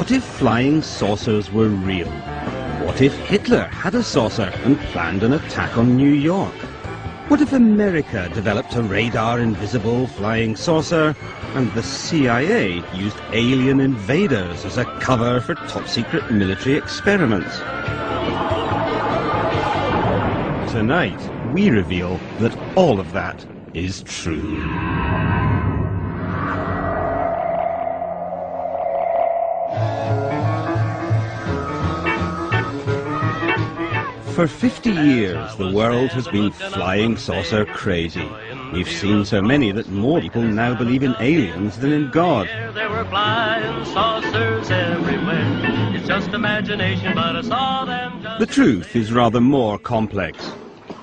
What if flying saucers were real? What if Hitler had a saucer and planned an attack on New York? What if America developed a radar-invisible flying saucer and the CIA used alien invaders as a cover for top-secret military experiments? Tonight, we reveal that all of that is true. For 50 years, the world has been flying saucer crazy. We've seen so many that more people now believe in aliens than in God. There were flying saucers everywhere. It's just imagination, but I saw them just... The truth is rather more complex.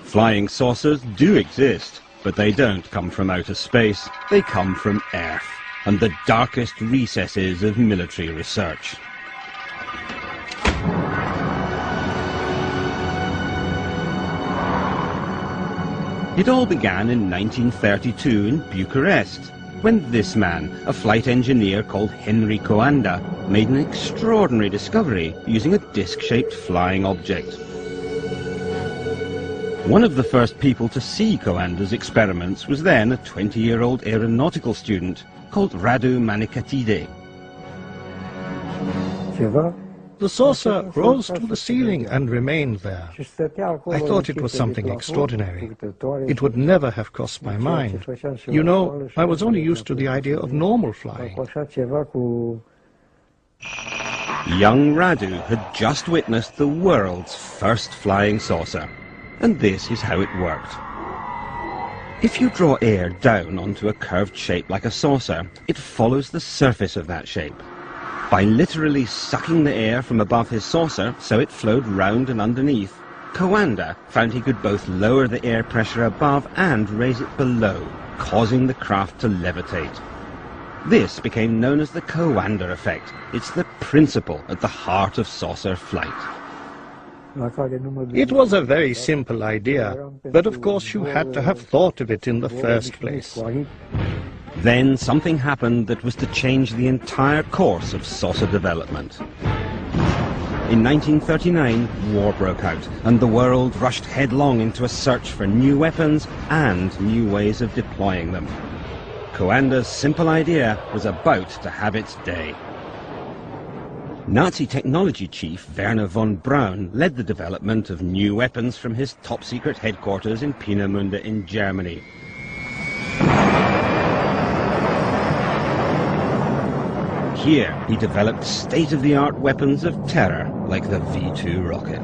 Flying saucers do exist, but they don't come from outer space. They come from Earth and the darkest recesses of military research. It all began in 1932 in Bucharest, when this man, a flight engineer called Henry Coanda, made an extraordinary discovery using a disc-shaped flying object. One of the first people to see Coanda's experiments was then a 20-year-old aeronautical student called Radu Manikatide. The saucer rose to the ceiling and remained there. I thought it was something extraordinary. It would never have crossed my mind. You know, I was only used to the idea of normal flying. Young Radu had just witnessed the world's first flying saucer. And this is how it worked. If you draw air down onto a curved shape like a saucer, it follows the surface of that shape. By literally sucking the air from above his saucer so it flowed round and underneath, Coanda found he could both lower the air pressure above and raise it below, causing the craft to levitate. This became known as the Coanda effect. It's the principle at the heart of saucer flight. It was a very simple idea, but of course you had to have thought of it in the first place. Then something happened that was to change the entire course of saucer development. In 1939, war broke out, and the world rushed headlong into a search for new weapons and new ways of deploying them. Coanda's simple idea was about to have its day. Nazi technology chief Werner von Braun led the development of new weapons from his top-secret headquarters in Peenemünde in Germany. Here, he developed state-of-the-art weapons of terror, like the V-2 rocket.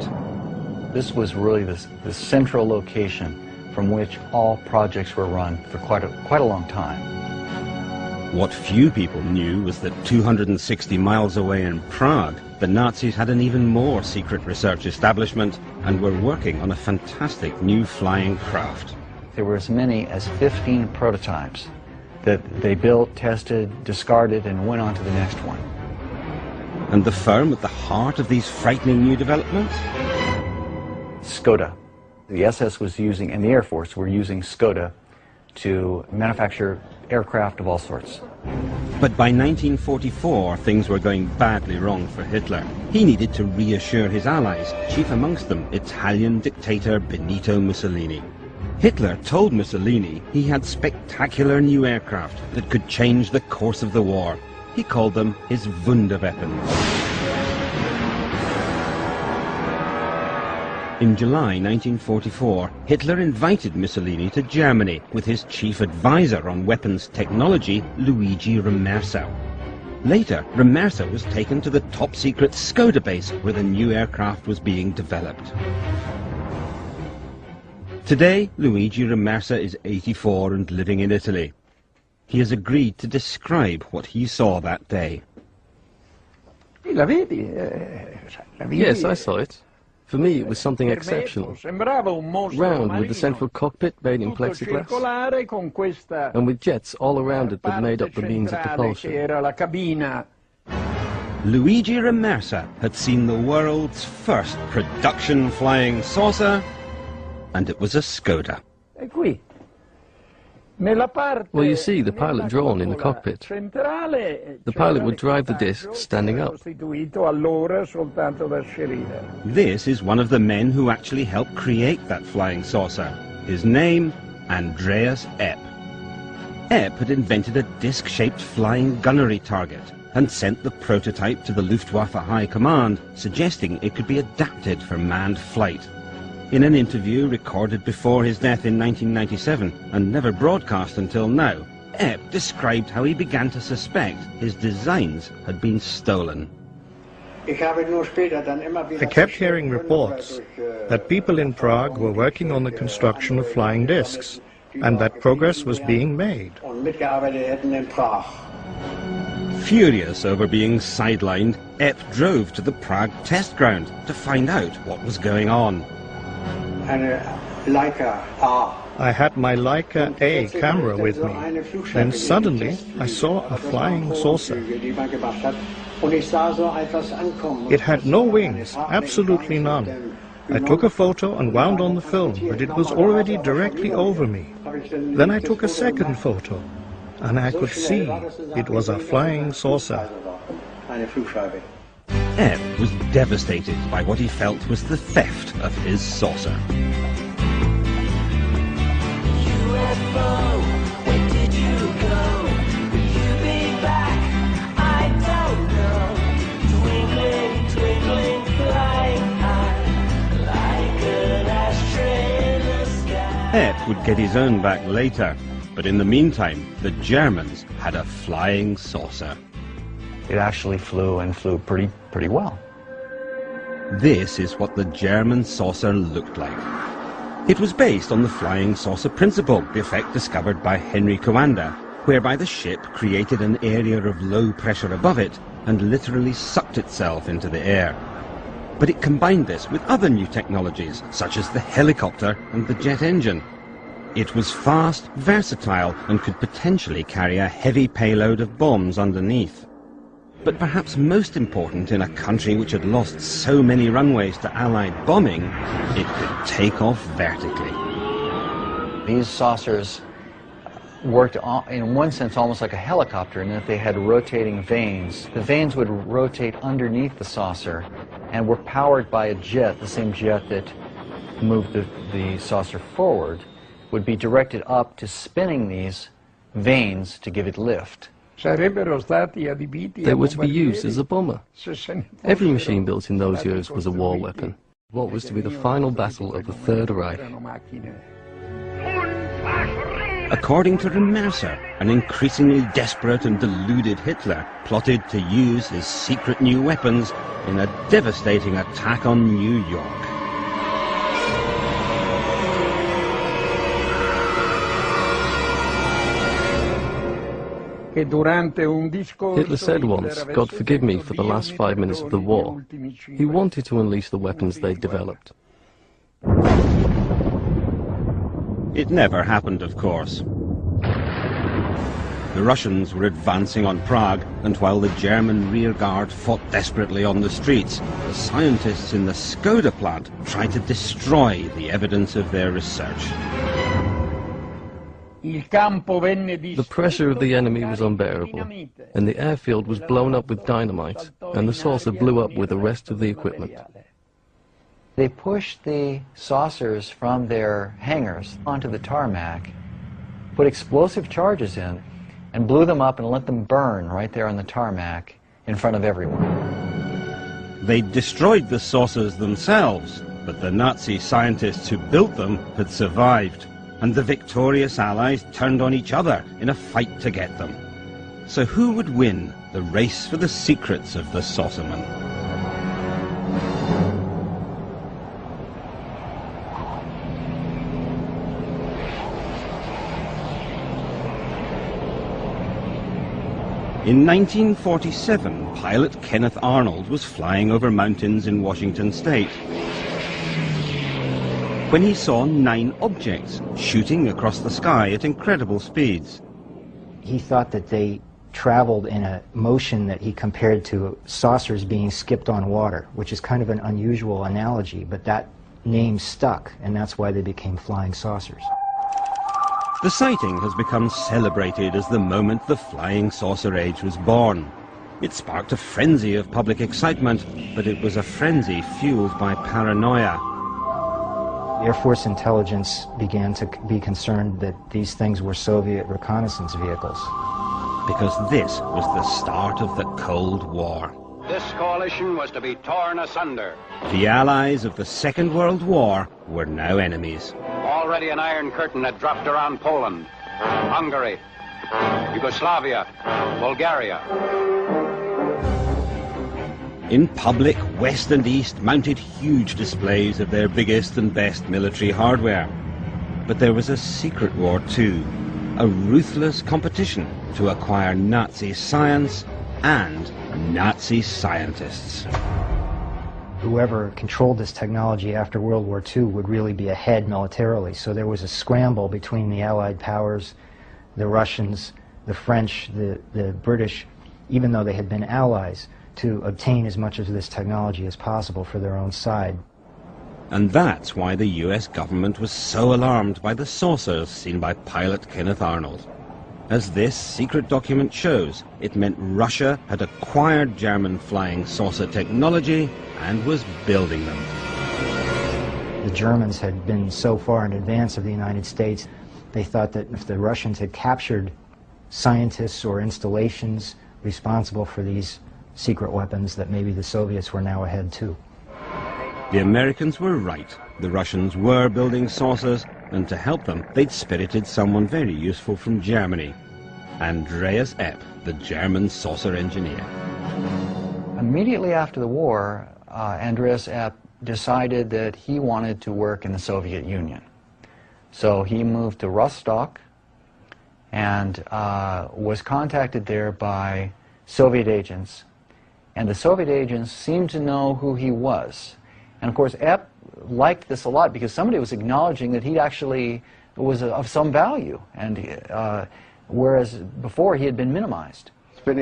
This was really the central location from which all projects were run for quite a long time. What few people knew was that 260 miles away in Prague, the Nazis had an even more secret research establishment and were working on a fantastic new flying craft. There were as many as 15 prototypes that they built, tested, discarded, and went on to the next one. And the firm at the heart of these frightening new developments? Skoda. The SS was using, and the Air Force were using Skoda to manufacture aircraft of all sorts. But by 1944, things were going badly wrong for Hitler. He needed to reassure his allies, chief amongst them Italian dictator Benito Mussolini. Hitler told Mussolini he had spectacular new aircraft that could change the course of the war. He called them his Wunderweapons. In July 1944, Hitler invited Mussolini to Germany with his chief advisor on weapons technology, Luigi Remersa. Later, Remersa was taken to the top-secret Skoda base where the new aircraft was being developed. Today, Luigi Remersa is 84 and living in Italy. He has agreed to describe what he saw that day. Yes, I saw it. For me, it was something exceptional. Round with the central cockpit made in plexiglass, and with jets all around it that made up the means of propulsion. Luigi Remersa had seen the world's first production flying saucer, and it was a Skoda. Well, you see the pilot drone in the cockpit. The pilot would drive the disc standing up. This is one of the men who actually helped create that flying saucer. His name, Andreas Epp. Epp had invented a disc-shaped flying gunnery target and sent the prototype to the Luftwaffe High Command, suggesting it could be adapted for manned flight. In an interview recorded before his death in 1997 and never broadcast until now, Epp described how he began to suspect his designs had been stolen. I kept hearing reports that people in Prague were working on the construction of flying discs and that progress was being made. Furious over being sidelined, Epp drove to the Prague test ground to find out what was going on. I had my Leica A camera with me. Then suddenly I saw a flying saucer. It had no wings, absolutely none. I took a photo and wound on the film, but it was already directly over me. Then I took a second photo, and I could see it was a flying saucer. Epp was devastated by what he felt was the theft of his saucer. UFO, where did you go? Will you be back? I don't know. Twinkling, twinkling, flying high, like an ashtray in the sky. Epp would get his own back later, but in the meantime, the Germans had a flying saucer. It actually flew and flew pretty well. This is what the German saucer looked like. It was based on the flying saucer principle, the effect discovered by Henry Coanda, whereby the ship created an area of low pressure above it and literally sucked itself into the air. But it combined this with other new technologies, such as the helicopter and the jet engine. It was fast, versatile, and could potentially carry a heavy payload of bombs underneath. But perhaps most important in a country which had lost so many runways to Allied bombing, it could take off vertically. These saucers worked in one sense almost like a helicopter in that they had rotating vanes. The vanes would rotate underneath the saucer and were powered by a jet, the same jet that moved the saucer forward, would be directed up to spinning these vanes to give it lift. They were to be used as a bomber. Every machine built in those years was a war weapon. What was to be the final battle of the Third Reich. According to Remercer, an increasingly desperate and deluded Hitler plotted to use his secret new weapons in a devastating attack on New York. Hitler said once, "God forgive me for the last 5 minutes of the war." He wanted to unleash the weapons they'd developed. It never happened, of course. The Russians were advancing on Prague, and while the German rearguard fought desperately on the streets, the scientists in the Skoda plant tried to destroy the evidence of their research. The pressure of the enemy was unbearable, and the airfield was blown up with dynamite, and the saucer blew up with the rest of the equipment. They pushed the saucers from their hangars onto the tarmac, put explosive charges in, and blew them up and let them burn right there on the tarmac in front of everyone. They destroyed the saucers themselves, but the Nazi scientists who built them had survived, and the victorious Allies turned on each other in a fight to get them. So who would win the race for the secrets of the saucerman? In 1947, pilot Kenneth Arnold was flying over mountains in Washington state when he saw 9 objects shooting across the sky at incredible speeds. He thought that they traveled in a motion that he compared to saucers being skipped on water, which is kind of an unusual analogy, but that name stuck, and that's why they became flying saucers. The sighting has become celebrated as the moment the flying saucer age was born. It sparked a frenzy of public excitement, but it was a frenzy fueled by paranoia. Air Force intelligence began to be concerned that these things were Soviet reconnaissance vehicles. Because this was the start of the Cold War. This coalition was to be torn asunder. The allies of the Second World War were now enemies. Already an iron curtain had dropped around Poland, Hungary, Yugoslavia, Bulgaria. In public, West and East mounted huge displays of their biggest and best military hardware. But there was a secret war too, a ruthless competition to acquire Nazi science and Nazi scientists. Whoever controlled this technology after World War II would really be ahead militarily. So there was a scramble between the Allied powers, the Russians, the French, the British, even though they had been allies, to obtain as much of this technology as possible for their own side. And that's why the US government was so alarmed by the saucers seen by pilot Kenneth Arnold. As this secret document shows, it meant Russia had acquired German flying saucer technology and was building them. The Germans had been so far in advance of the United States, they thought that if the Russians had captured scientists or installations responsible for these secret weapons, that maybe the Soviets were now ahead too. The Americans were right. The Russians were building saucers, and to help them, they'd spirited someone very useful from Germany, Andreas Epp, the German saucer engineer. Immediately after the war, Andreas Epp decided that he wanted to work in the Soviet Union. So he moved to Rostock and was contacted there by Soviet agents. And the Soviet agents seemed to know who he was. And of course, Epp liked this a lot because somebody was acknowledging that he actually was of some value, and whereas before he had been minimized. I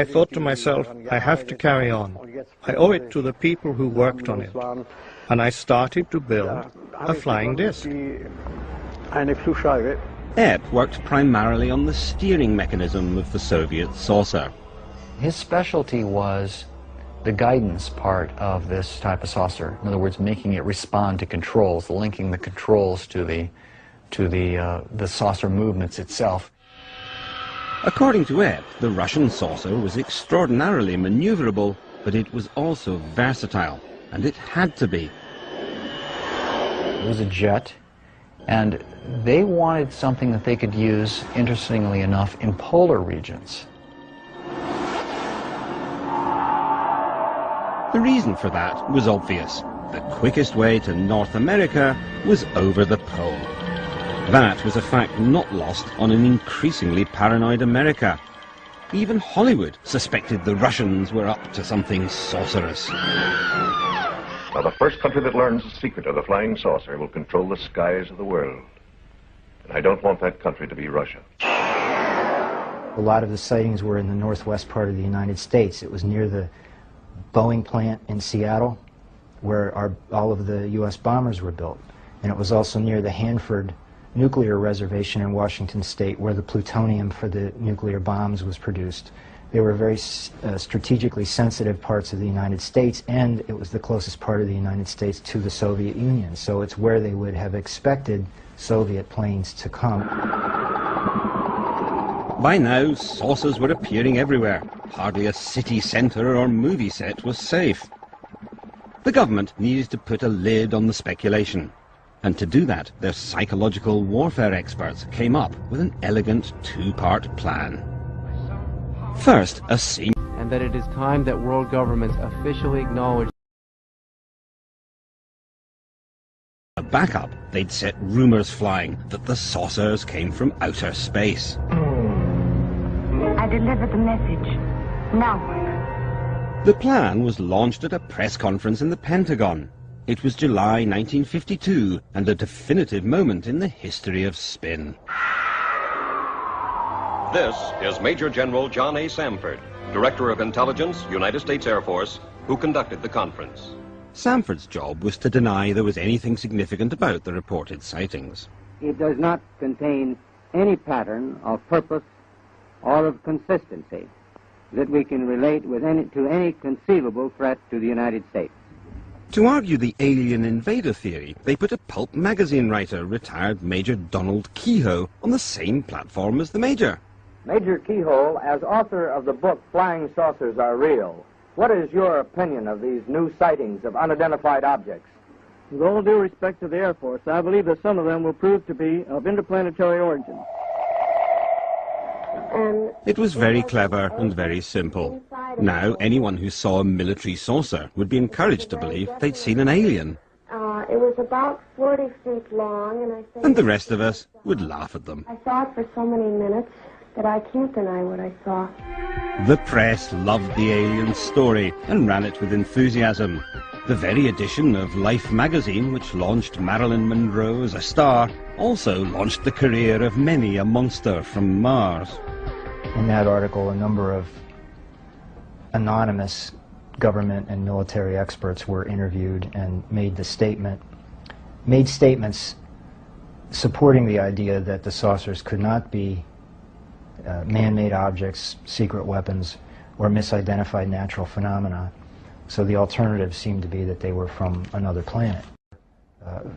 thought to myself, I have to carry on. I owe it to the people who worked on it. And I started to build a flying disc. Epp worked primarily on the steering mechanism of the Soviet saucer. His specialty was the guidance part of this type of saucer. In other words, making it respond to controls, linking the controls to the saucer movements itself. According to Epp, the Russian saucer was extraordinarily maneuverable, but it was also versatile, and it had to be. It was a jet, and they wanted something that they could use, interestingly enough, in polar regions. The reason for that was obvious. The quickest way to North America was over the pole. That was a fact not lost on an increasingly paranoid America. Even Hollywood suspected the Russians were up to something sorcerous. Now, the first country that learns the secret of the flying saucer will control the skies of the world. And I don't want that country to be Russia. A lot of the sightings were in the northwest part of the United States. It was near the Boeing plant in Seattle, where all of the U.S. bombers were built. And it was also near the Hanford nuclear reservation in Washington State, where the plutonium for the nuclear bombs was produced. They were very strategically sensitive parts of the United States, and it was the closest part of the United States to the Soviet Union. So it's where they would have expected Soviet planes to come. By now, saucers were appearing everywhere. Hardly a city centre or movie set was safe. The government needed to put a lid on the speculation. And to do that, their psychological warfare experts came up with an elegant two-part plan. First, a scene. And that it is time that world governments officially acknowledge. A backup, they'd set rumours flying that the saucers came from outer space. I delivered the message. Now what? The plan was launched at a press conference in the Pentagon. It was July 1952, and a definitive moment in the history of spin. This is Major General John A. Samford, Director of Intelligence, United States Air Force, who conducted the conference. Samford's job was to deny there was anything significant about the reported sightings. it does not contain any pattern of purpose or of consistency that we can relate to any conceivable threat to the United States. To argue the alien invader theory, they put a pulp magazine writer, retired Major Donald Keyhoe, on the same platform as the Major. Major Keyhoe, as author of the book Flying Saucers Are Real, what is your opinion of these new sightings of unidentified objects? With all due respect to the Air Force, I believe that some of them will prove to be of interplanetary origin. It was very clever and very simple. Now, anyone who saw a military saucer would be encouraged to believe they'd seen an alien. It was about 40 feet long, and I think... And the rest of us would laugh at them. I saw it for so many minutes that I can't deny what I saw. The press loved the alien story and ran it with enthusiasm. The very edition of Life magazine, which launched Marilyn Monroe as a star, also launched the career of many a monster from Mars. In that article, a number of anonymous government and military experts were interviewed and made statements supporting the idea that the saucers could not be man-made objects, secret weapons, or misidentified natural phenomena. So the alternative seemed to be that they were from another planet.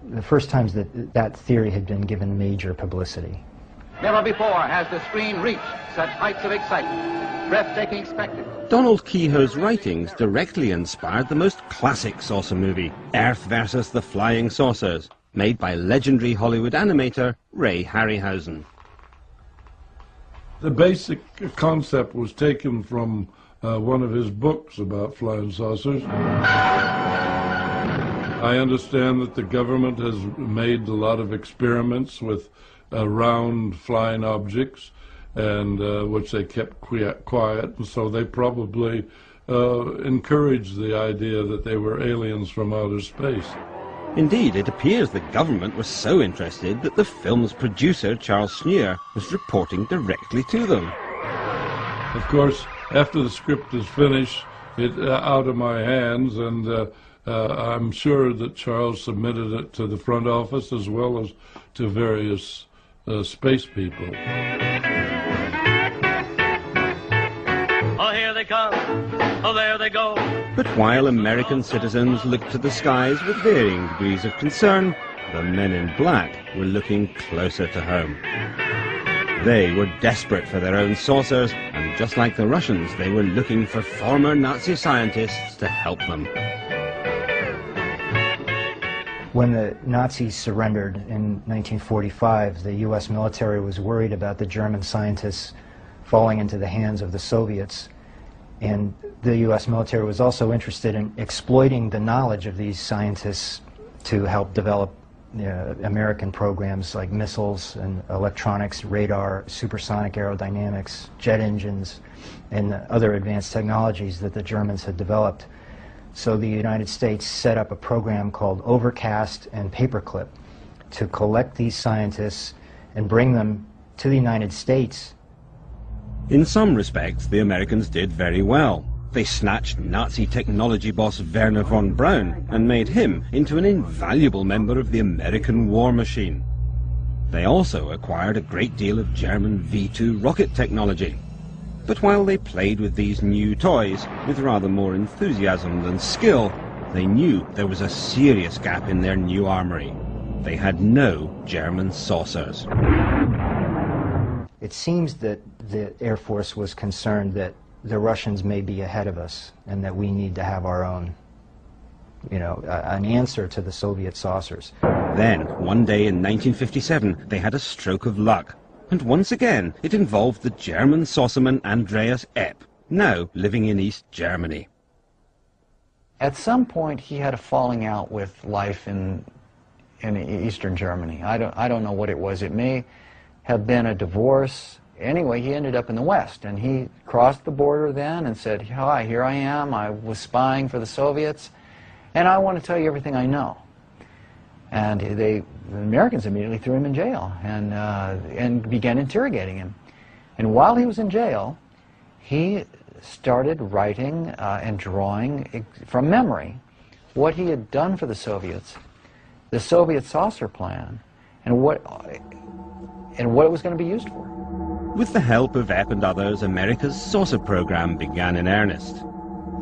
The first times that theory had been given major publicity. Never before has the screen reached such heights of excitement, breathtaking spectacle. Donald Keyhoe's writings directly inspired the most classic saucer movie, Earth versus the Flying Saucers, made by legendary Hollywood animator Ray Harryhausen. The basic concept was taken from one of his books about flying saucers. I understand that the government has made a lot of experiments with round flying objects, and which they kept quiet, and so they probably encouraged the idea that they were aliens from outer space. Indeed, it appears the government was so interested that the film's producer, Charles Schneer, was reporting directly to them. Of course, after the script is finished, it's out of my hands, and I'm sure that Charles submitted it to the front office as well as to various space people. Oh, here they come. Oh, there they go. But while American citizens looked to the skies with varying degrees of concern, the men in black were looking closer to home. They were desperate for their own saucers, and just like the Russians, they were looking for former Nazi scientists to help them. When the Nazis surrendered in 1945, the U.S. military was worried about the German scientists falling into the hands of the Soviets. And the U.S. military was also interested in exploiting the knowledge of these scientists to help develop American programs like missiles and electronics, radar, supersonic aerodynamics, jet engines, and other advanced technologies that the Germans had developed. So the United States set up a program called Overcast and Paperclip to collect these scientists and bring them to the United States. In some respects, the Americans did very well. They snatched Nazi technology boss Werner von Braun and made him into an invaluable member of the American war machine. They also acquired a great deal of German V-2 rocket technology. But while they played with these new toys with rather more enthusiasm than skill, they knew there was a serious gap in their new armory. They had no German saucers. It seems that the Air Force was concerned that the Russians may be ahead of us and that we need to have our own, an answer to the Soviet saucers. Then, one day in 1957, they had a stroke of luck. And once again, it involved the German saucerman Andreas Epp, now living in East Germany. At some point, he had a falling out with life in Eastern Germany. I don't know what it was. It may have been a divorce. Anyway, he ended up in the West, and he crossed the border then and said, "Hi, here I am. I was spying for the Soviets, and I want to tell you everything I know." And the Americans immediately threw him in jail and began interrogating him. And while he was in jail, he started writing and drawing from memory what he had done for the Soviets, the Soviet saucer plan, and what it was going to be used for. With the help of Epp and others, America's saucer program began in earnest.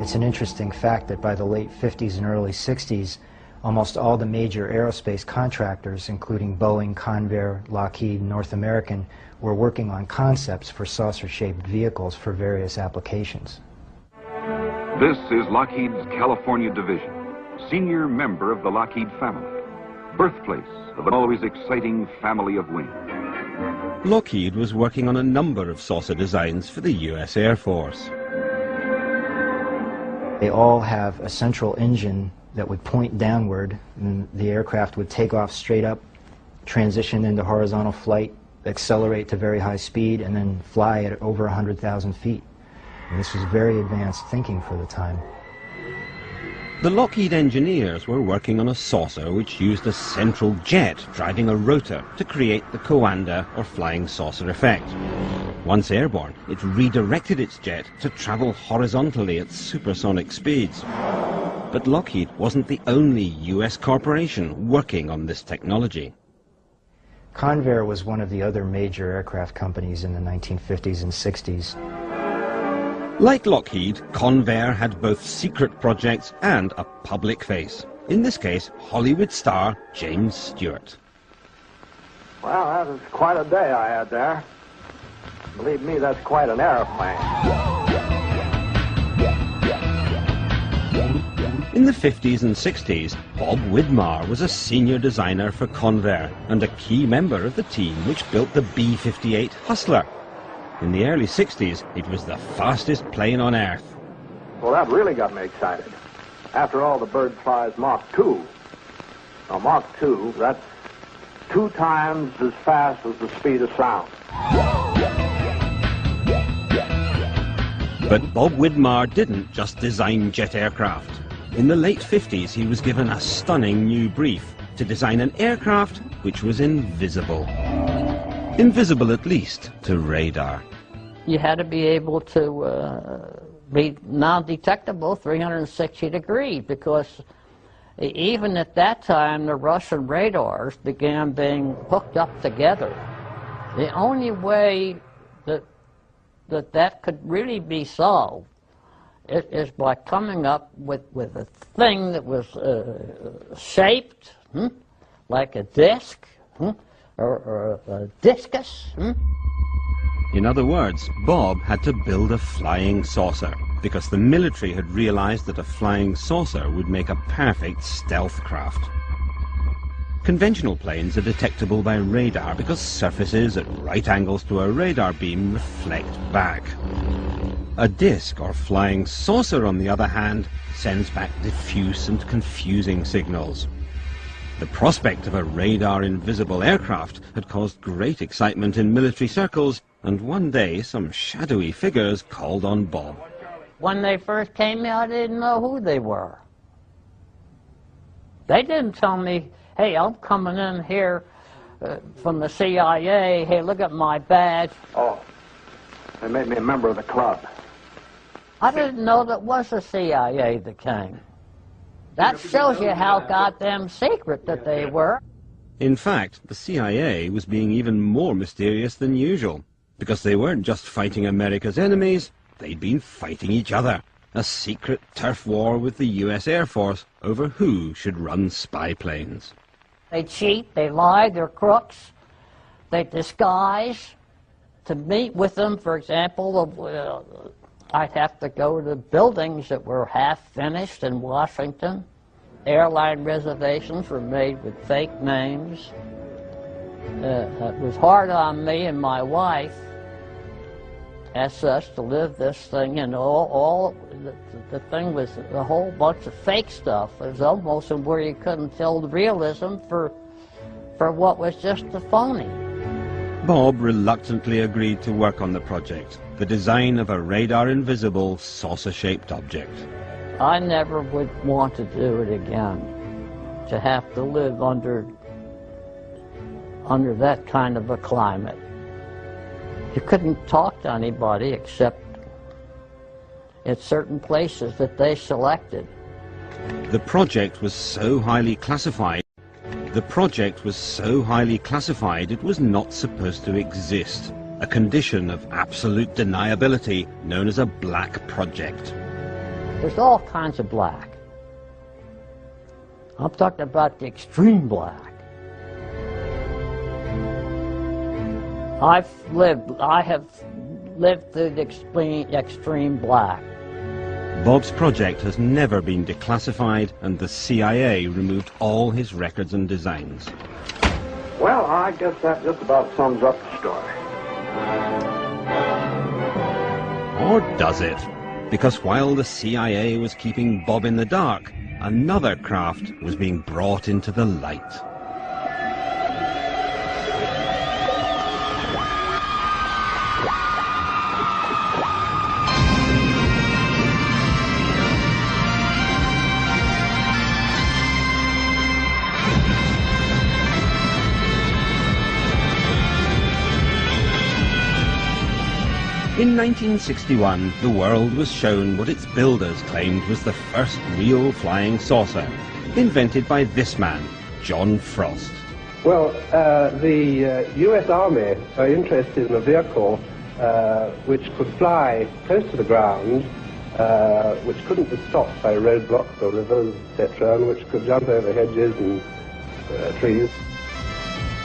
It's an interesting fact that by the late 50s and early 60s, almost all the major aerospace contractors, including Boeing, Convair, Lockheed, North American, were working on concepts for saucer-shaped vehicles for various applications. This is Lockheed's California division, senior member of the Lockheed family, birthplace of an always exciting family of wings. Lockheed was working on a number of saucer designs for the US Air Force. They all have a central engine that would point downward, and the aircraft would take off straight up, transition into horizontal flight, accelerate to very high speed, and then fly at over 100,000 feet. And this was very advanced thinking for the time. The Lockheed engineers were working on a saucer which used a central jet driving a rotor to create the Coanda or flying saucer effect. Once airborne, it redirected its jet to travel horizontally at supersonic speeds. But Lockheed wasn't the only US corporation working on this technology. Convair was one of the other major aircraft companies in the 1950s and 60s. Like Lockheed, Convair had both secret projects and a public face. In this case, Hollywood star James Stewart. Well, that was quite a day I had there. Believe me, that's quite an airplane. In the 50s and 60s, Bob Widmar was a senior designer for Convair and a key member of the team which built the B-58 Hustler. In the early 60s, it was the fastest plane on Earth. Well, that really got me excited. After all, the bird flies Mach 2. Now, Mach 2, that's 2 times as fast as the speed of sound. But Bob Widmar didn't just design jet aircraft. In the late 50s, he was given a stunning new brief to design an aircraft which was invisible. Invisible, at least, to radar. You had to be able to be non-detectable 360 degrees, because even at that time, the Russian radars began being hooked up together. The only way that could really be solved is by coming up with a thing that was shaped like a disc, or a discus. In other words, Bob had to build a flying saucer, because the military had realized that a flying saucer would make a perfect stealth craft. Conventional planes are detectable by radar because surfaces at right angles to a radar beam reflect back. A disc or flying saucer, on the other hand, sends back diffuse and confusing signals. The prospect of a radar-invisible aircraft had caused great excitement in military circles, and one day some shadowy figures called on Bob. When they first came out, I didn't know who they were. They didn't tell me, hey, I'm coming in here from the CIA, hey, look at my badge. Oh, they made me a member of the club. I didn't know that was the CIA that came. That shows you how goddamn secret that they were. In fact, the CIA was being even more mysterious than usual, because they weren't just fighting America's enemies, they'd been fighting each other. A secret turf war with the US Air Force over who should run spy planes. They cheat, they lie, they're crooks, they disguise. To meet with them, for example, I'd have to go to buildings that were half finished in Washington. Airline reservations were made with fake names. It was hard on me and my wife, as such, to live this thing, and the thing was a whole bunch of fake stuff. It was almost where you couldn't tell the realism for what was just a phony. Bob reluctantly agreed to work on the project, the design of a radar-invisible, saucer-shaped object. I never would want to do it again, to have to live under that kind of a climate. You couldn't talk to anybody except at certain places that they selected. The project was so highly classified, The project was so highly classified it was not supposed to exist, a condition of absolute deniability known as a black project. There's all kinds of black. I'm talking about the extreme black. I have lived through the extreme black. Bob's project has never been declassified, and the CIA removed all his records and designs. Well, I guess that just about sums up the story. Or does it? Because while the CIA was keeping Bob in the dark, another craft was being brought into the light. In 1961, the world was shown what its builders claimed was the first real flying saucer, invented by this man, John Frost. Well, the U.S. Army are interested in a vehicle which could fly close to the ground, which couldn't be stopped by roadblocks or rivers, etc., and which could jump over hedges and trees.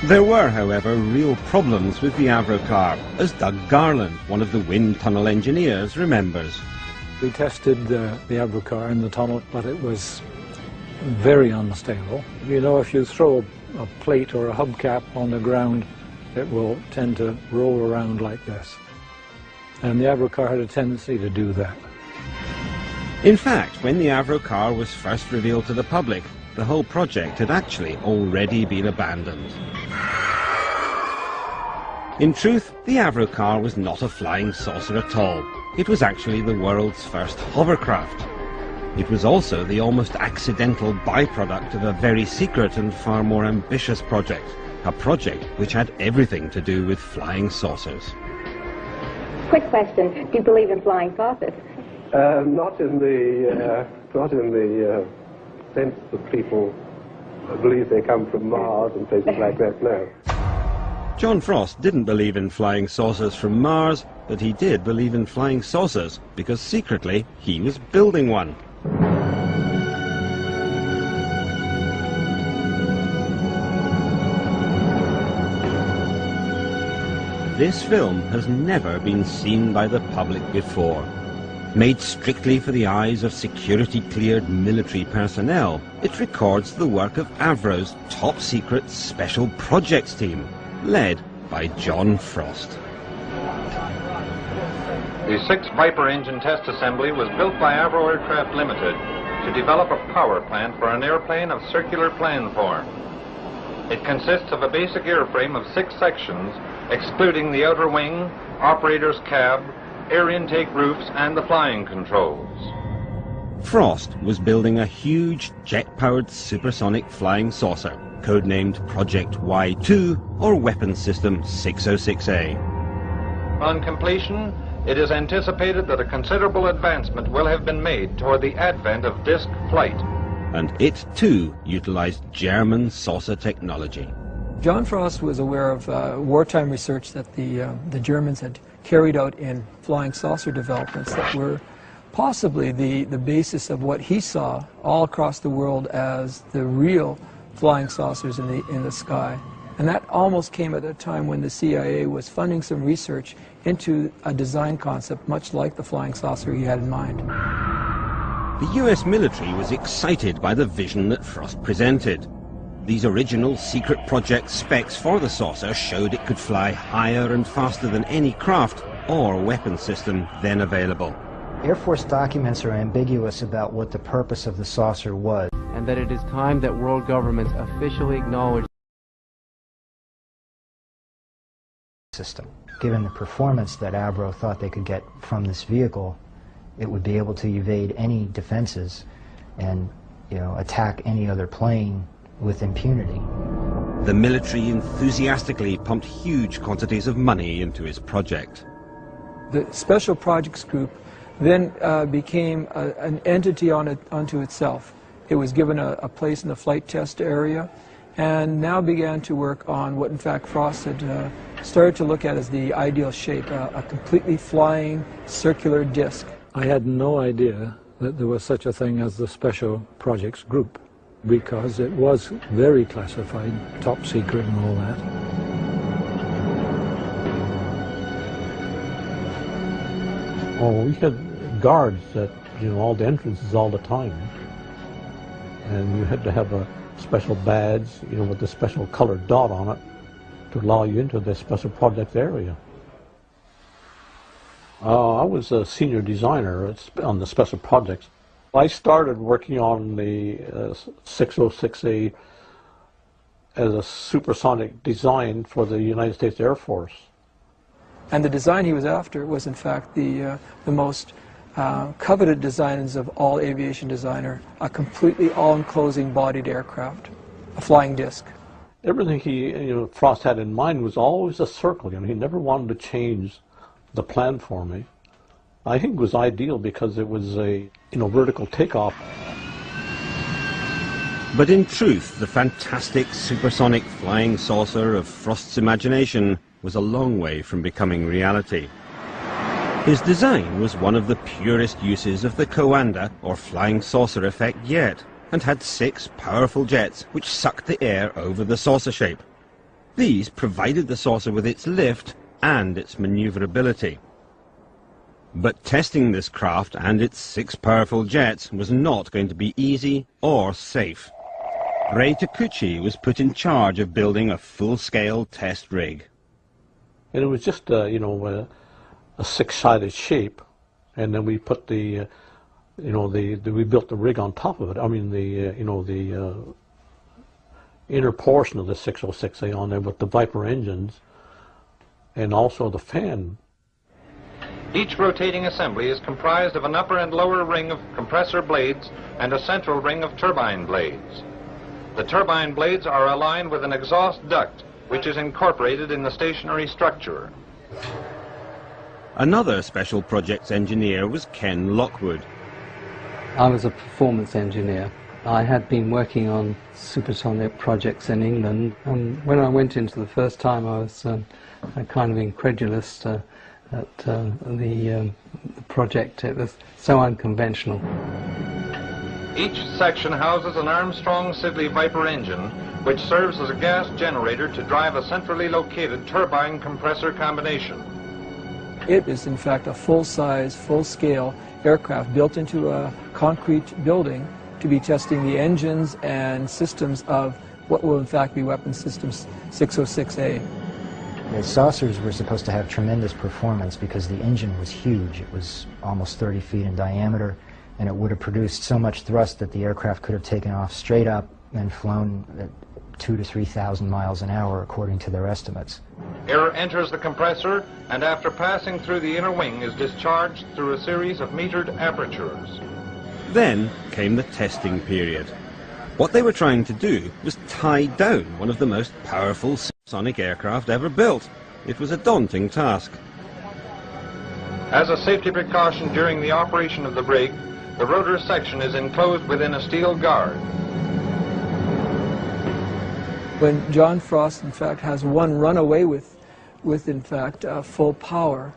There were, however, real problems with the Avro car, as Doug Garland, one of the wind tunnel engineers, remembers. We tested the Avro car in the tunnel, but it was very unstable. You know, if you throw a plate or a hubcap on the ground, it will tend to roll around like this. And the Avro car had a tendency to do that. In fact, when the Avro car was first revealed to the public, the whole project had actually already been abandoned. In truth, the Avro car was not a flying saucer at all. It was actually the world's first hovercraft. It was also the almost accidental byproduct of a very secret and far more ambitious project, a project which had everything to do with flying saucers. Quick question, do you believe in flying saucers? Not in the sense that people believe they come from Mars and places like that, no. John Frost didn't believe in flying saucers from Mars, but he did believe in flying saucers because secretly he was building one. This film has never been seen by the public before. Made strictly for the eyes of security-cleared military personnel, it records the work of Avro's top-secret Special Projects team, led by John Frost. The 6 Viper engine test assembly was built by Avro Aircraft Limited to develop a power plant for an airplane of circular plan form. It consists of a basic airframe of 6 sections, excluding the outer wing, operator's cab, air intake roofs, and the flying controls. Frost was building a huge jet-powered supersonic flying saucer, codenamed Project Y2 or Weapons System 606A. On completion, it is anticipated that a considerable advancement will have been made toward the advent of disc flight. And it, too, utilized German saucer technology. John Frost was aware of wartime research that the Germans had carried out in flying saucer developments that were possibly the basis of what he saw all across the world as the real flying saucers in the sky. And that almost came at a time when the CIA was funding some research into a design concept much like the flying saucer he had in mind. The US military was excited by the vision that Frost presented. These original secret project specs for the saucer showed it could fly higher and faster than any craft or weapon system then available. Air Force documents are ambiguous about what the purpose of the saucer was. And that it is time that world governments officially acknowledge system. Given the performance that Avro thought they could get from this vehicle, it would be able to evade any defenses and, attack any other plane with impunity. The military enthusiastically pumped huge quantities of money into his project. The Special Projects Group then became an entity unto itself. It was given a place in the flight test area, and now began to work on what in fact Frost had started to look at as the ideal shape, a completely flying circular disc. I had no idea that there was such a thing as the Special Projects Group, because it was very classified, top secret and all that. Oh, we had guards at, all the entrances all the time. And you had to have a special badge, with a special colored dot on it to allow you into the special projects area. I was a senior designer on the special projects. I started working on the 606A as a supersonic design for the United States Air Force. And the design he was after was in fact the most coveted designs of all aviation designer, a completely all-enclosing bodied aircraft, a flying disc. Everything Frost had in mind was always a circle. He never wanted to change the plan for me. I think it was ideal because it was a vertical takeoff. But in truth, the fantastic supersonic flying saucer of Frost's imagination was a long way from becoming reality. His design was one of the purest uses of the Coanda, or flying saucer effect yet, and had 6 powerful jets which sucked the air over the saucer shape. These provided the saucer with its lift and its maneuverability. But testing this craft and its 6 powerful jets was not going to be easy or safe. Ray Takuchi was put in charge of building a full-scale test rig. And it was just, a 6-sided shape, and then we put we built the rig on top of it. I mean, the inner portion of the 606A on there with the Viper engines, and also the fan. Each rotating assembly is comprised of an upper and lower ring of compressor blades and a central ring of turbine blades. The turbine blades are aligned with an exhaust duct, which is incorporated in the stationary structure. Another special projects engineer was Ken Lockwood. I was a performance engineer. I had been working on supersonic projects in England, and when I went into the first time I was kind of incredulous at the project. It was so unconventional. Each section houses an Armstrong-Siddeley Viper engine, which serves as a gas generator to drive a centrally located turbine-compressor combination. It is in fact a full-size, full-scale aircraft built into a concrete building to be testing the engines and systems of what will in fact be Weapons Systems 606A. The saucers were supposed to have tremendous performance because the engine was huge. It was almost 30 feet in diameter, and it would have produced so much thrust that the aircraft could have taken off straight up and flown at 2,000 to 3,000 miles an hour, according to their estimates. Air enters the compressor, and after passing through the inner wing is discharged through a series of metered apertures. Then came the testing period. What they were trying to do was tie down one of the most powerful supersonic aircraft ever built. It was a daunting task. As a safety precaution during the operation of the rig, the rotor section is enclosed within a steel guard. When John Frost, in fact, has one run away with in fact, full power,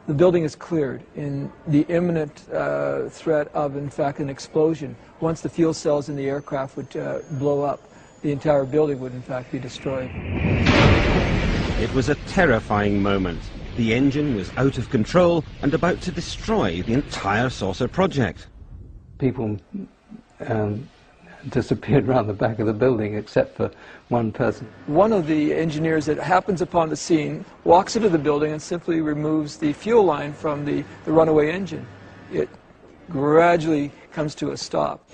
the building is cleared in the imminent threat of, in fact, an explosion. Once the fuel cells in the aircraft would blow up, the entire building would, in fact, be destroyed. It was a terrifying moment. The engine was out of control and about to destroy the entire saucer project. People disappeared around the back of the building except for one person. One of the engineers that happens upon the scene walks into the building and simply removes the fuel line from the runaway engine. It gradually comes to a stop.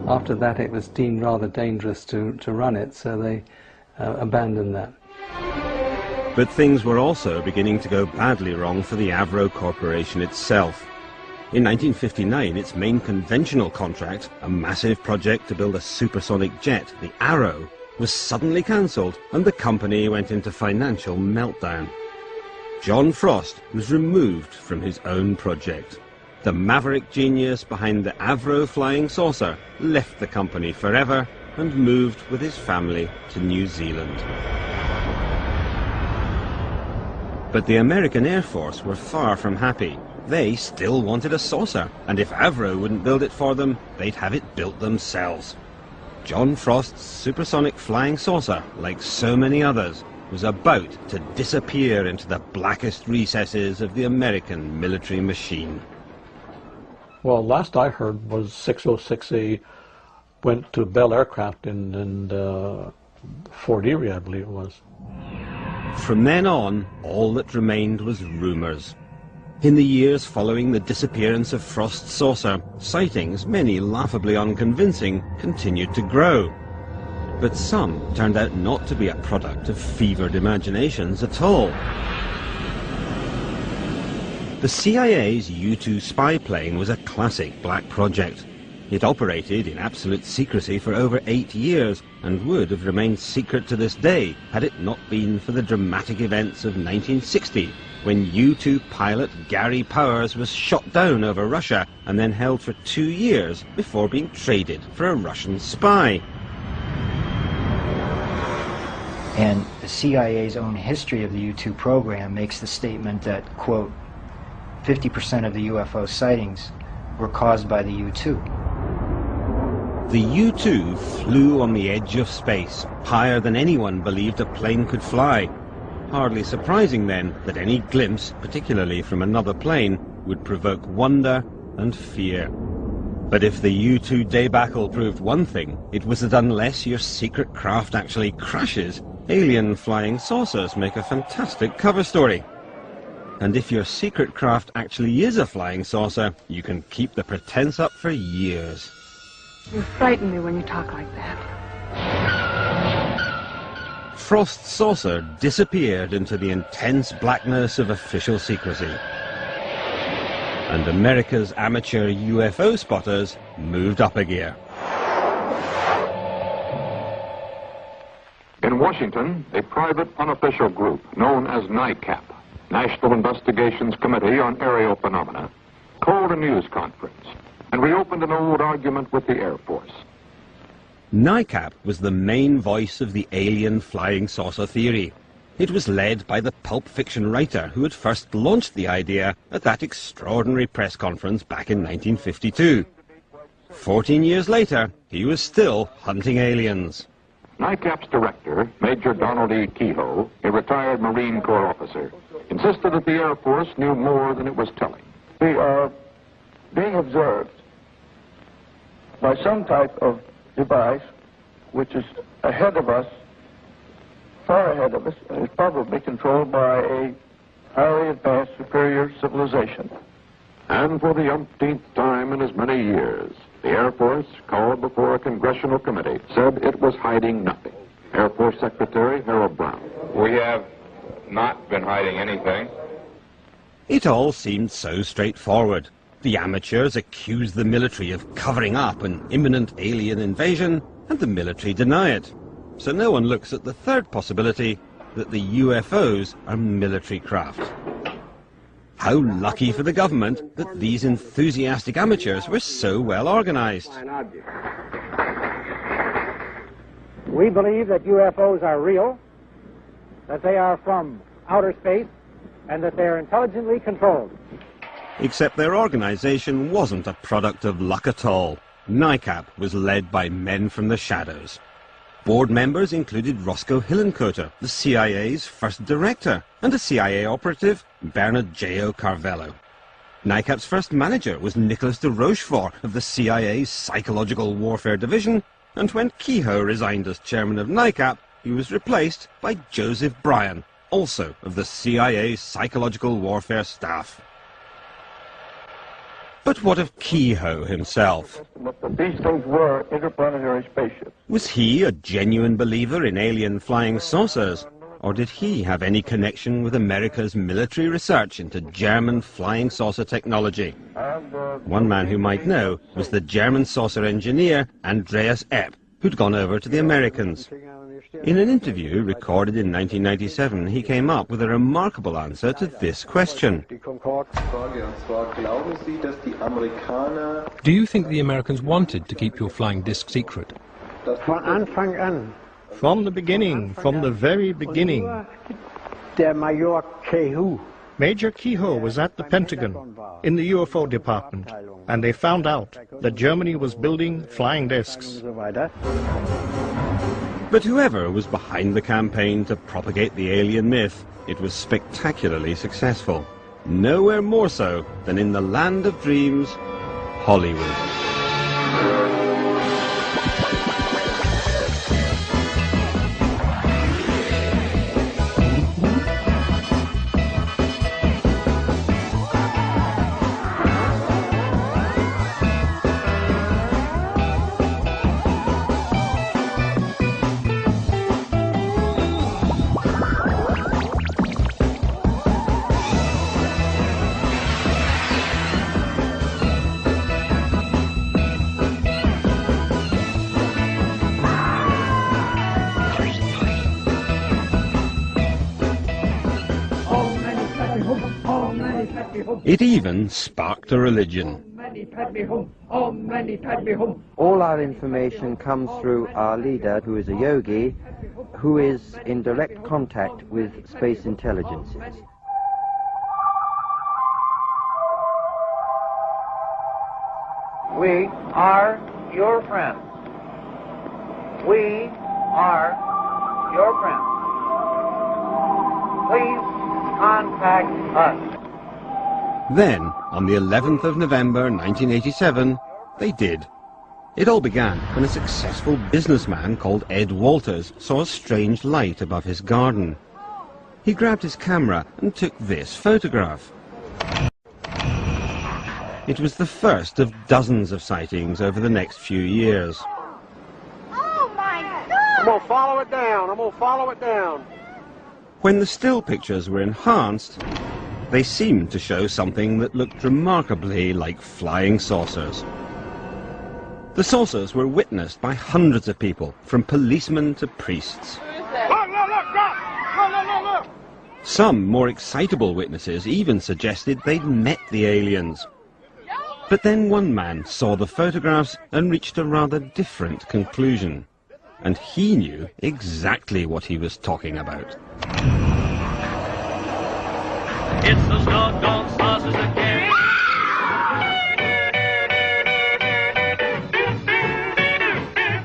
After that, it was deemed rather dangerous to run it, so they abandoned that. But things were also beginning to go badly wrong for the Avro Corporation itself. In 1959, its main conventional contract, a massive project to build a supersonic jet, the Arrow, was suddenly cancelled, and the company went into financial meltdown. John Frost was removed from his own project. The maverick genius behind the Avro flying saucer left the company forever and moved with his family to New Zealand. But the American Air Force were far from happy. They still wanted a saucer, and if Avro wouldn't build it for them, they'd have it built themselves. John Frost's supersonic flying saucer, like so many others, was about to disappear into the blackest recesses of the American military machine. Well, last I heard was 606A went to Bell Aircraft in Fort Erie, I believe it was. From then on, all that remained was rumours. In the years following the disappearance of Frost's saucer, sightings, many laughably unconvincing, continued to grow. But some turned out not to be a product of fevered imaginations at all. The CIA's U-2 spy plane was a classic black project. It operated in absolute secrecy for over 8 years and would have remained secret to this day had it not been for the dramatic events of 1960, when U-2 pilot Gary Powers was shot down over Russia and then held for 2 years before being traded for a Russian spy. And the CIA's own history of the U-2 program makes the statement that, quote, 50% of the UFO sightings were caused by the U-2. The U-2 flew on the edge of space, higher than anyone believed a plane could fly. Hardly surprising then that any glimpse, particularly from another plane, would provoke wonder and fear. But if the U-2 debacle proved one thing, it was that unless your secret craft actually crashes, alien flying saucers make a fantastic cover story. And if your secret craft actually is a flying saucer, you can keep the pretense up for years. You frighten me when you talk like that. Frost's saucer disappeared into the intense blackness of official secrecy. And America's amateur UFO spotters moved up a gear. In Washington, a private unofficial group known as NICAP, National Investigations Committee on Aerial Phenomena, called a news conference and reopened an old argument with the Air Force. NICAP was the main voice of the alien flying saucer theory. It was led by the pulp fiction writer who had first launched the idea at that extraordinary press conference back in 1952. 14 years later, he was still hunting aliens. NICAP's director, Major Donald E. Kehoe, a retired Marine Corps officer, insisted that the Air Force knew more than it was telling. We are being observed by some type of device which is ahead of us, far ahead of us, and is probably controlled by a highly advanced superior civilization. And for the umpteenth time in as many years, the Air Force, called before a congressional committee, said it was hiding nothing. Air Force Secretary Harold Brown. We have not been hiding anything. It all seemed so straightforward. The amateurs accused the military of covering up an imminent alien invasion, and the military deny it. So no one looks at the third possibility, that the UFOs are military craft. How lucky for the government that these enthusiastic amateurs were so well organized. We believe that UFOs are real, that they are from outer space, and that they are intelligently controlled. Except their organization wasn't a product of luck at all. NICAP was led by men from the shadows. Board members included Roscoe Hillenkoetter, the CIA's first director, and a CIA operative, Bernard J.O. Carvello. NICAP's first manager was Nicholas de Rochefort of the CIA's Psychological Warfare Division, and when Kehoe resigned as chairman of NICAP, he was replaced by Joseph Bryan, also of the CIA's Psychological Warfare staff. But what of Kehoe himself? These things were interplanetary spaceships. Was he a genuine believer in alien flying saucers? Or did he have any connection with America's military research into German flying saucer technology? One man who might know was the German saucer engineer Andreas Epp, who'd gone over to the Americans. In an interview recorded in 1997, he came up with a remarkable answer to this question. Do you think the Americans wanted to keep your flying disc secret? From the beginning, from the very beginning. Major Kehoe was at the Pentagon, in the UFO department, and they found out that Germany was building flying discs. But whoever was behind the campaign to propagate the alien myth, it was spectacularly successful. Nowhere more so than in the land of dreams, Hollywood. It even sparked a religion. All our information comes through our leader, who is a yogi, who is in direct contact with space intelligences. We are your friends. We are your friends. Please contact us. Then, on the 11th of November 1987, they did. It all began when a successful businessman called Ed Walters saw a strange light above his garden. He grabbed his camera and took this photograph. It was the first of dozens of sightings over the next few years. Oh my God! I'm gonna follow it down. I'm gonna follow it down. When the still pictures were enhanced, they seemed to show something that looked remarkably like flying saucers. The saucers were witnessed by hundreds of people, from policemen to priests. Look! Some more excitable witnesses even suggested they'd met the aliens. But then one man saw the photographs and reached a rather different conclusion. And he knew exactly what he was talking about. It's those doggone saucers again.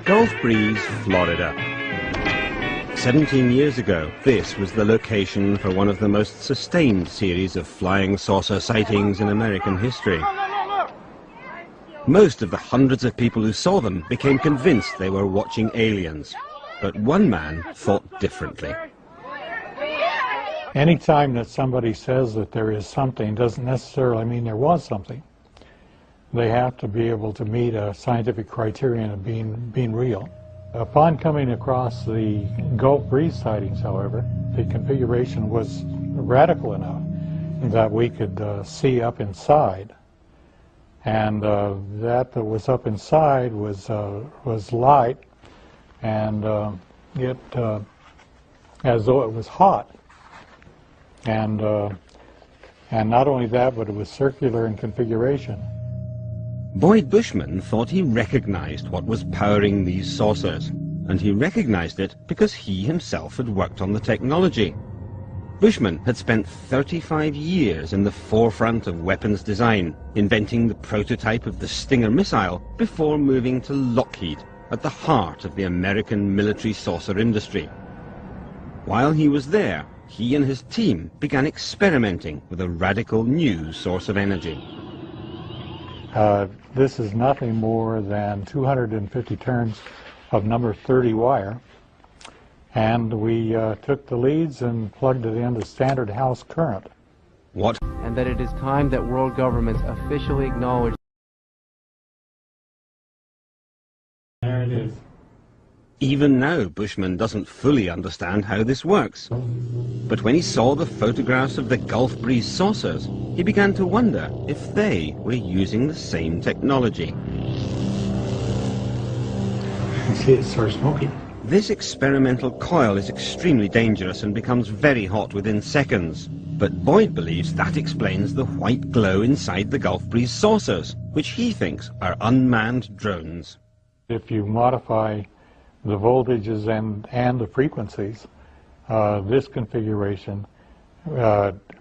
Gulf Breeze, Florida. 17 years ago, this was the location for one of the most sustained series of flying saucer sightings in American history. Most of the hundreds of people who saw them became convinced they were watching aliens. But one man thought differently. Anytime that somebody says that there is something doesn't necessarily mean there was something. They have to be able to meet a scientific criterion of being real. Upon coming across the Gulf Breeze sightings, however, the configuration was radical enough that we could see up inside. And that was up inside was light, and it as though it was hot. And not only that, but it was circular in configuration. Boyd Bushman thought he recognized what was powering these saucers, and he recognized it because he himself had worked on the technology. Bushman had spent 35 years in the forefront of weapons design, inventing the prototype of the Stinger missile before moving to Lockheed, at the heart of the American military saucer industry. While he was there, he and his team began experimenting with a radical new source of energy. This is nothing more than 250 turns of number 30 wire, and we took the leads and plugged it into standard house current. What? And that it is time that world governments officially acknowledge. There it is. Even now, Bushman doesn't fully understand how this works. But when he saw the photographs of the Gulf Breeze saucers, he began to wonder if they were using the same technology. See, it starts smoking. This experimental coil is extremely dangerous and becomes very hot within seconds. But Boyd believes that explains the white glow inside the Gulf Breeze saucers, which he thinks are unmanned drones. If you modify the voltages and the frequencies, this configuration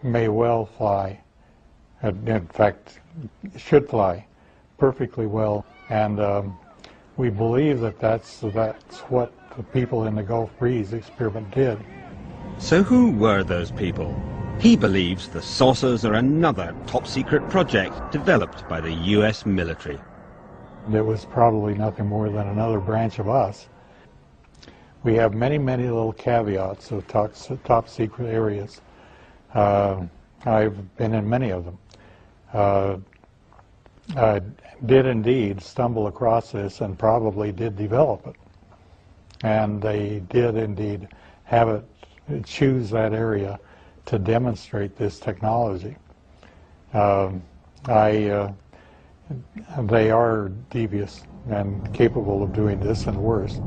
may well fly. In fact, should fly perfectly well. And we believe that that's what the people in the Gulf Breeze experiment did. So who were those people? He believes the saucers are another top-secret project developed by the U.S. military. It was probably nothing more than another branch of us. We have many, many little caveats of top-secret areas. I've been in many of them. I did indeed stumble across this and probably did develop it. And they did indeed have it, choose that area to demonstrate this technology. They are devious and capable of doing this and worse.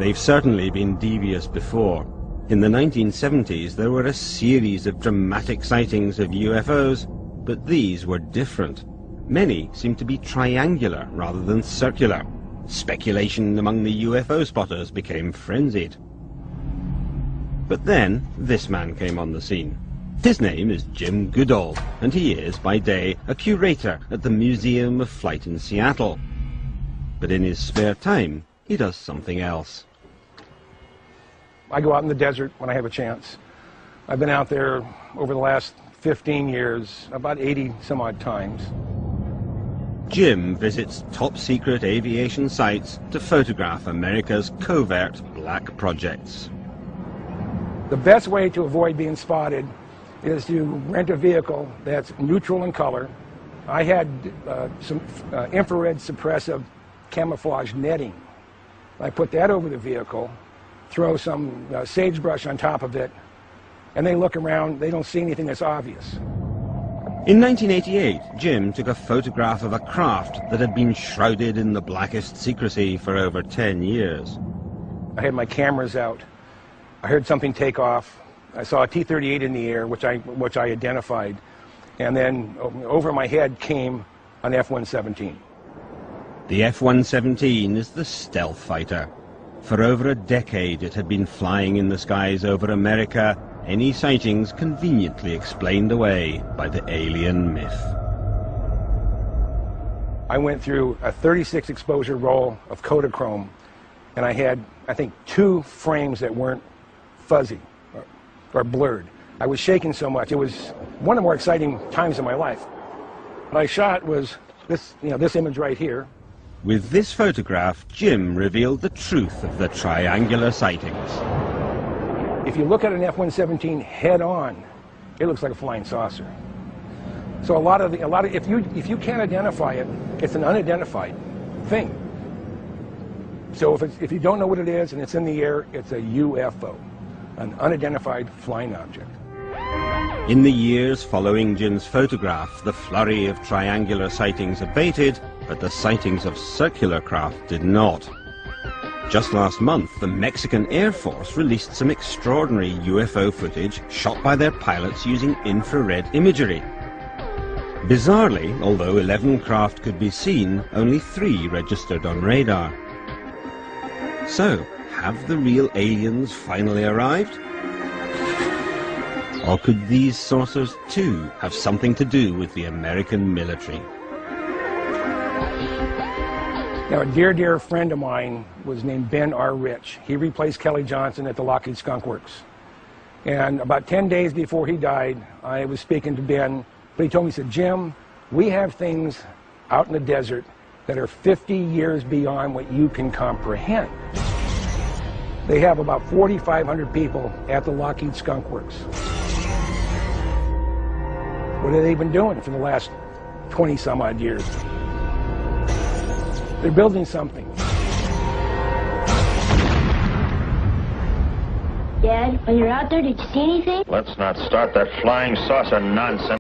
They've certainly been devious before. In the 1970s, there were a series of dramatic sightings of UFOs, but these were different. Many seemed to be triangular rather than circular. Speculation among the UFO spotters became frenzied. But then, this man came on the scene. His name is Jim Goodall, and he is, by day, a curator at the Museum of Flight in Seattle. But in his spare time, he does something else. I go out in the desert when I have a chance. I've been out there over the last 15 years, about 80 some odd times. Jim visits top-secret aviation sites to photograph America's covert black projects. The best way to avoid being spotted is to rent a vehicle that's neutral in color. I had some infrared suppressive camouflage netting. I put that over the vehicle, throw some sagebrush on top of it, and they look around, they don't see anything that's obvious. In 1988, Jim took a photograph of a craft that had been shrouded in the blackest secrecy for over 10 years. I had my cameras out. I heard something take off. I saw a T-38 in the air, which I identified. And then over my head came an F-117. The F-117 is the stealth fighter. For over a decade it had been flying in the skies over America, any sightings conveniently explained away by the alien myth. I went through a 36 exposure roll of Kodachrome, and I had, I think, 2 frames that weren't fuzzy or blurred. I was shaking so much. It was one of the more exciting times in my life. What I shot was this, this image right here. With this photograph, Jim revealed the truth of the triangular sightings. If you look at an F-117 head on, it looks like a flying saucer. So if you can't identify it, it's an unidentified thing. So if you don't know what it is and it's in the air, it's a UFO, an unidentified flying object. In the years following Jim's photograph, the flurry of triangular sightings abated, but the sightings of circular craft did not. Just last month, the Mexican Air Force released some extraordinary UFO footage shot by their pilots using infrared imagery. Bizarrely, although 11 craft could be seen, only 3 registered on radar. So, have the real aliens finally arrived? Or could these saucers too have something to do with the American military? Now, a dear friend of mine was named Ben R. Rich. He replaced Kelly Johnson at the Lockheed Skunk Works. And about 10 days before he died, I was speaking to Ben. But he told me, he said, Jim, we have things out in the desert that are 50 years beyond what you can comprehend. They have about 4,500 people at the Lockheed Skunk Works. What have they been doing for the last 20 some odd years? They're building something. Dad, when you're out there, did you see anything? Let's not start that flying saucer nonsense.